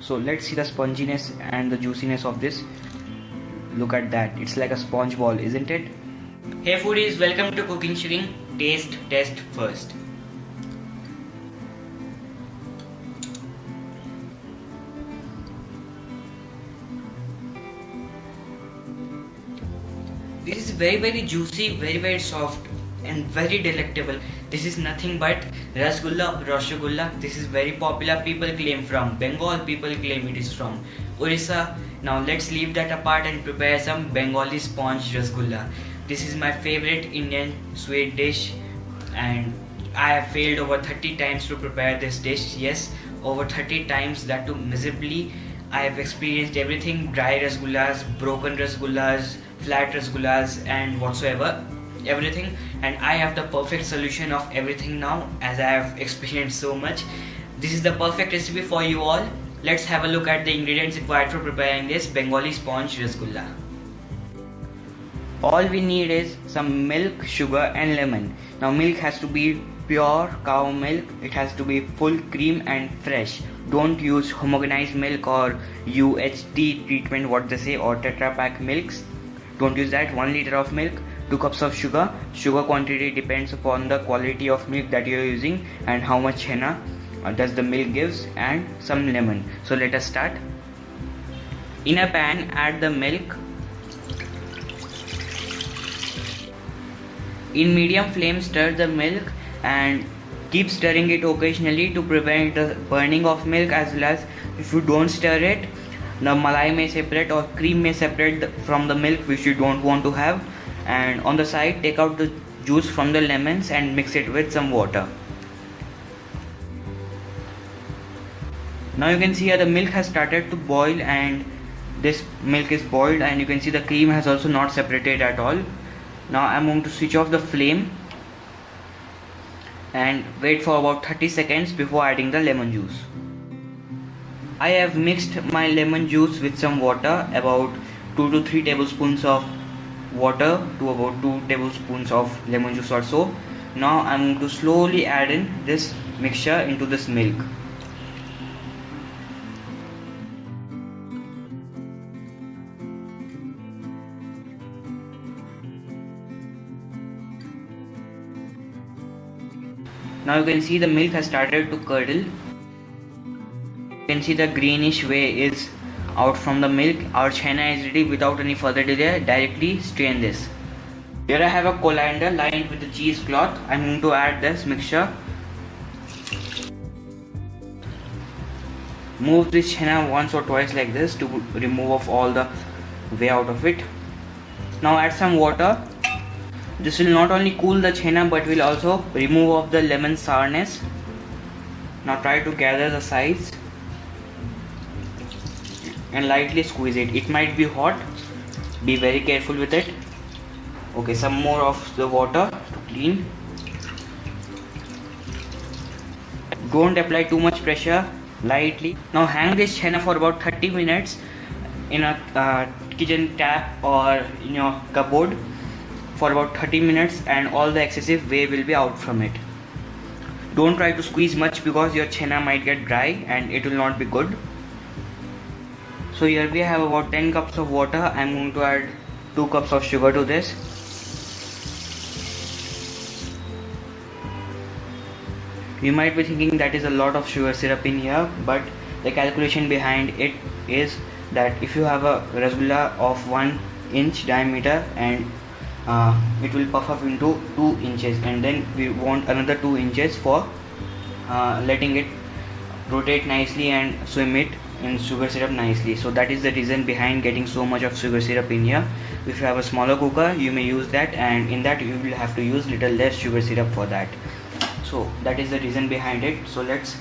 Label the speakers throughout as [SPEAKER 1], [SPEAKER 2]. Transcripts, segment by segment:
[SPEAKER 1] So let's see the sponginess and the juiciness of this. Look at that, it's like a sponge ball, isn't it?
[SPEAKER 2] Hey foodies, welcome to Cooking Shring. Taste test first. This is very juicy, very soft and very delectable. This is nothing but Rasgulla. This is very popular, people claim from Bengal, people claim it is from Orissa. Now let's leave that apart and prepare some Bengali sponge Rasgulla. This is my favorite Indian sweet dish and I have failed over 30 times to prepare this dish. Yes, over 30 times, that too miserably. I have experienced everything: dry rasgullas, broken rasgullas, flat rasgullas and whatsoever, everything, and I have the perfect solution of everything now as I have experienced so much. This is the perfect recipe for you all. Let's have a look at the ingredients required for preparing this Bengali sponge rasgulla.
[SPEAKER 1] All we need is some milk, sugar and lemon. Now milk has to be pure cow milk, it has to be full cream and fresh. Don't use homogenized milk or UHT treatment, what they say, or Tetra Pak milks. Don't use that. 1 liter of milk, 2 cups of sugar. Sugar quantity depends upon the quality of milk that you are using and how much henna does the milk gives, and some lemon. So let us start. In a pan, add the milk. In medium flame, stir the milk and keep stirring it occasionally to prevent the burning of milk, as well as if you don't stir it, the malai may separate or cream may separate from the milk, which you don't want to have. And on the side, take out the juice from the lemons and mix it with some water. Now you can see here the milk has started to boil, and this milk is boiled, and you can see the cream has also not separated at all. Now I'm going to switch off the flame and wait for about 30 seconds before adding the lemon juice. I have mixed my lemon juice with some water, about 2 to 3 tablespoons of water to about 2 tablespoons of lemon juice or so. Now I'm going to slowly add in this mixture into this milk. Now you can see the milk has started to curdle. You can see the greenish way is out from the milk. Our henna is ready. Without any further delay, directly strain this. Here I have a colander lined with the cheesecloth. I'm going to add this mixture. Move this henna once or twice like this to remove off all the way out of it. Now add some water. This will not only cool the henna but will also remove off the lemon sourness. Now try to gather the sides and lightly squeeze it. It might be hot, be very careful with it. Okay, some more of the water to clean. Don't apply too much pressure, lightly. Now hang this henna for about 30 minutes in a kitchen tap or in your cupboard for about 30 minutes, and all the excessive whey will be out from it. Don't try to squeeze much because your henna might get dry and it will not be good. So here we have about 10 cups of water. I'm going to add 2 cups of sugar to this. You might be thinking that is a lot of sugar syrup in here, but the calculation behind it is that if you have a rasgulla of 1 inch diameter and it will puff up into 2 inches, and then we want another 2 inches for letting it rotate nicely and swim it in sugar syrup nicely. So that is the reason behind getting so much of sugar syrup in here. If you have a smaller cooker, you may use that, and in that you will have to use little less sugar syrup for that. So that is the reason behind it. So let's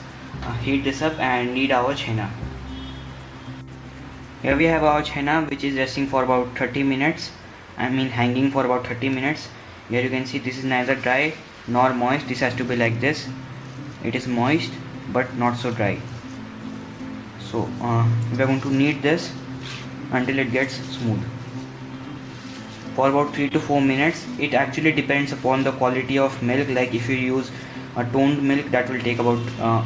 [SPEAKER 1] heat this up and knead our henna. Here we have our henna, which is resting for about 30 minutes. Hanging for about 30 minutes. Here you can see this is neither dry nor moist. This has to be like this. It is moist but not so dry. So we are going to knead this until it gets smooth for about 3 to 4 minutes. It actually depends upon the quality of milk. Like if you use a toned milk, that will take about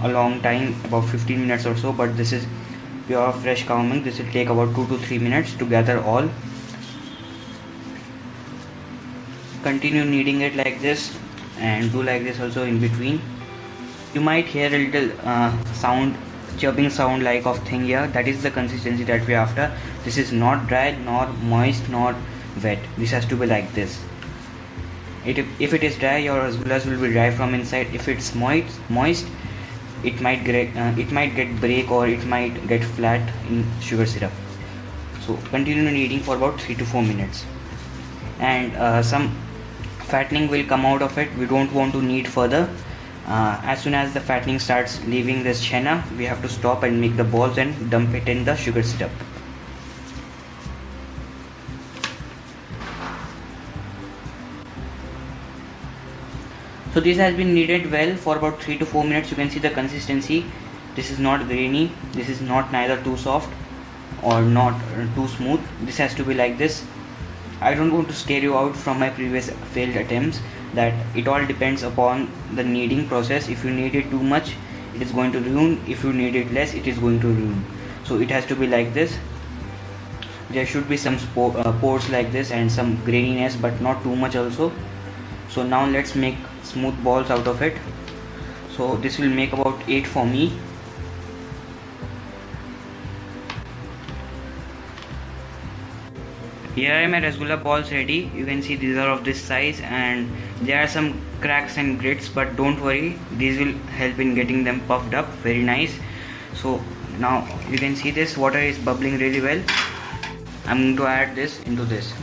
[SPEAKER 1] a long time, about 15 minutes or so, but this is pure fresh cow milk. This will take about 2 to 3 minutes to gather all. Continue kneading it like this, and do like this also in between. You might hear a little chirping sound like of thing here. That is the consistency that we are after. This is not dry, nor moist, nor wet. This has to be like this. If it is dry, your rasgullas will be dry from inside. If it's moist, it might get break, or it might get flat in sugar syrup. So continue kneading for about 3 to 4 minutes, and some fattening will come out of it. We don't want to knead further. As soon as the fattening starts leaving this chenna, we have to stop and make the balls and dump it in the sugar syrup. So this has been kneaded well for about 3 to 4 minutes. You can see the consistency. This is not grainy. This is not neither too soft or not too smooth. This has to be like this. I don't want to scare you out from my previous failed attempts, that it all depends upon the kneading process. If you knead it too much, it is going to ruin. If you knead it less, it is going to ruin. So it has to be like this. There should be some pores like this and some graininess, but not too much also. So now let's make smooth balls out of it. So this will make about 8 for me. Here are my rasgulla balls ready. You can see these are of this size, and there are some cracks and grits, but don't worry, these will help in getting them puffed up very nice. So now you can see this water is bubbling really well. I'm going to add this into this.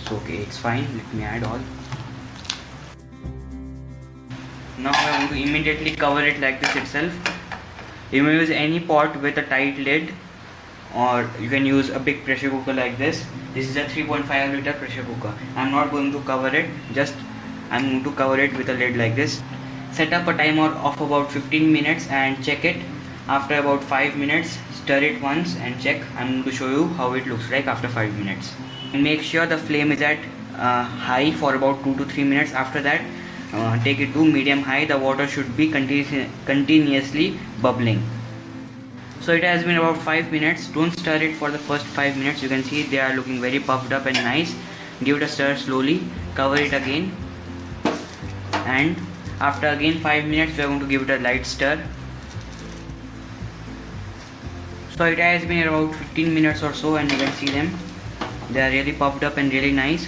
[SPEAKER 1] So okay, it's fine. Let me add all. Now I want to immediately cover it like this itself. You may use any pot with a tight lid, or you can use a big pressure cooker like this. This is a 3.5 liter pressure cooker. I'm not going to cover it, I'm going to cover it with a lid like this. Set up a timer of about 15 minutes and check it. After about 5 minutes, stir it once and check. I'm going to show you how it looks like after 5 minutes. And make sure the flame is at high for about 2 to 3 minutes. After that, take it to medium high. The water should be continuously bubbling. So it has been about 5 minutes. Don't stir it for the first 5 minutes. You can see they are looking very puffed up and nice. Give it a stir slowly. Cover it again. And after again 5 minutes, we are going to give it a light stir. So it has been about 15 minutes or so, and you can see them. They are really puffed up and really nice.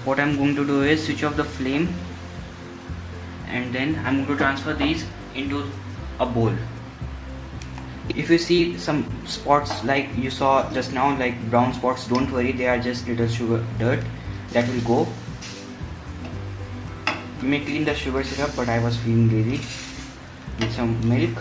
[SPEAKER 1] What I'm going to do is switch off the flame, and then I'm going to transfer these into a bowl. If you see some spots like you saw just now, like brown spots, don't worry, they are just little sugar dirt that will go. You may clean the sugar syrup, but I was feeling lazy. With some milk.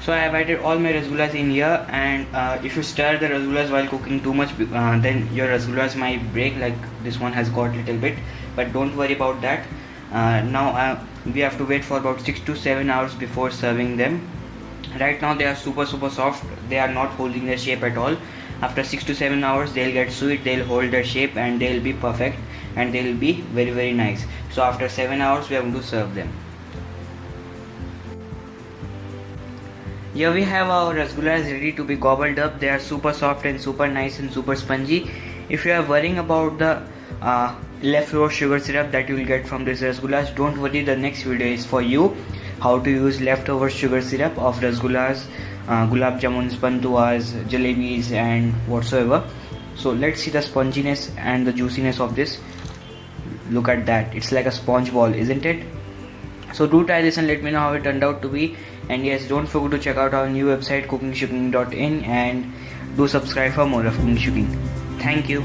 [SPEAKER 1] So I have added all my rasgullas in here, and if you stir the rasgullas while cooking too much, then your rasgullas might break, like this one has got a little bit, but don't worry about that. Now we have to wait for about 6 to 7 hours before serving them. Right now they are super soft. They are not holding their shape at all. After 6 to 7 hours they'll get sweet, they'll hold their shape, and they'll be perfect, and they'll be very nice. So after 7 hours we are going to serve them. Here we have our rasgullas ready to be gobbled up. They are super soft and super nice and super spongy. If you are worrying about the leftover sugar syrup that you will get from this rasgullas, don't worry, the next video is for you. How to use leftover sugar syrup of rasgullas, gulab jamuns, pantuas, jalebis and whatsoever. So let's see the sponginess and the juiciness of this. Look at that, it's like a sponge ball, isn't it? So do try this and let me know how it turned out to be. And yes, don't forget to check out our new website cookingshuking.in, and do subscribe for more of Cooking Shuking. Thank you.